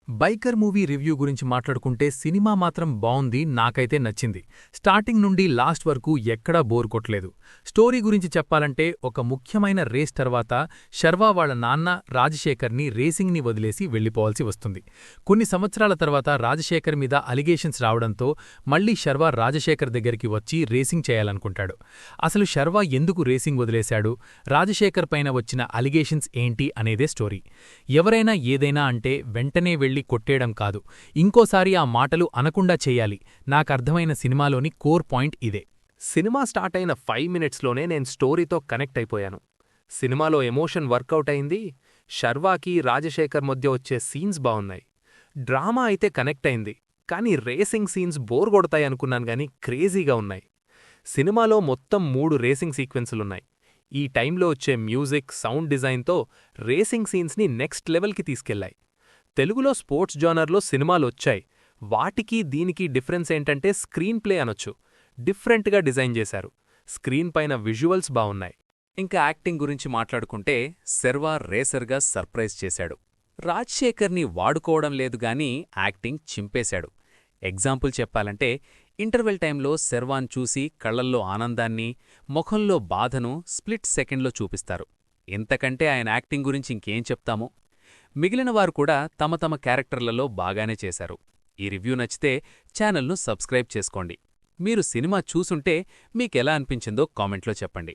Biker movie review గురించి మాట్లాడుకుంటే cinema మాత్రం బావుంది, నాకైతే నచ్చింది. స్టార్టింగ్ నుండి లాస్ట్ వరకు ఎక్కడా బోర్ కొట్టలేదు. స్టోరీ గురించి చెప్పాలంటే ఒక ముఖ్యమైన రేస్ తర్వాత శర్వా వాళ్ల నాన్న రాజశేఖర్ని రేసింగ్ని వదిలేసి వెళ్లిపోవాల్సి వస్తుంది. కొన్ని సంవత్సరాల తర్వాత రాజశేఖర్ మీద అలిగేషన్స్ రావడంతో మళ్లీ శర్వా రాజశేఖర్ దగ్గరికి వచ్చి రేసింగ్ చేయాలనుకుంటాడు. అసలు శర్వా ఎందుకు రేసింగ్ వదిలేశాడు, రాజశేఖర్ పైన వచ్చిన అలిగేషన్స్ ఏంటి అనేదే స్టోరీ. ఎవరైనా ఏదైనా అంటే వెంటనే వెళ్లి కొట్టేయడం కాదు, ఇంకోసారి ఆ మాటలు అనకుండా చేయాలి. నాకర్థమైన సినిమాలోని కోర్ పాయింట్ ఇదే. సినిమా స్టార్ట్ అయిన 5 మినిట్స్లోనే నేను స్టోరీతో కనెక్ట్ అయిపోయాను. సినిమాలో ఎమోషన్ వర్కౌట్ అయింది. శర్వాకి రాజశేఖర్ మధ్య వచ్చే సీన్స్ బావున్నాయి. డ్రామా అయితే కనెక్ట్ అయింది. కానీ రేసింగ్ సీన్స్ బోర్ కొడతాయి అనుకున్నాను గానీ క్రేజీగా ఉన్నాయి. సినిమాలో మొత్తం 3 రేసింగ్ సీక్వెన్సులున్నాయి. ఈ టైంలో వచ్చే మ్యూజిక్, సౌండ్ డిజైన్తో రేసింగ్ సీన్స్ని నెక్స్ట్ లెవెల్కి తీసుకెళ్లాయి. తెలుగులో స్పోర్ట్స్ జానర్లో సినిమాలొచ్చాయి. వాటికి దీనికి డిఫరెన్స్ ఏంటంటే స్క్రీన్ ప్లే అనొచ్చు. డిఫరెంట్గా డిజైన్ చేశారు. స్క్రీన్ పైన విజువల్స్ బావున్నాయి. ఇంకా యాక్టింగ్ గురించి మాట్లాడుకుంటే శర్వా రేసర్గా సర్ప్రైజ్ చేశాడు. రాజశేఖర్ని వాడుకోవడం లేదుగాని యాక్టింగ్ చింపేశాడు. ఎగ్జాంపుల్ చెప్పాలంటే ఇంటర్వెల్ టైంలో శర్వాన్ చూసి కళ్లల్లో ఆనందాన్ని, ముఖంలో బాధను స్ప్లిట్ సెకండ్లో చూపిస్తారు. ఇంతకంటే ఆయన యాక్టింగ్ గురించి ఇంకేం చెప్తాము. మిగిలినవారు కూడా తమ తమ క్యారెక్టర్లలో బాగానే చేశారు. ఈ రివ్యూ నచ్చితే ఛానల్ను సబ్స్క్రైబ్ చేసుకోండి. మీరు సినిమా చూసుంటే మీకెలా అనిపించిందో కామెంట్లో చెప్పండి.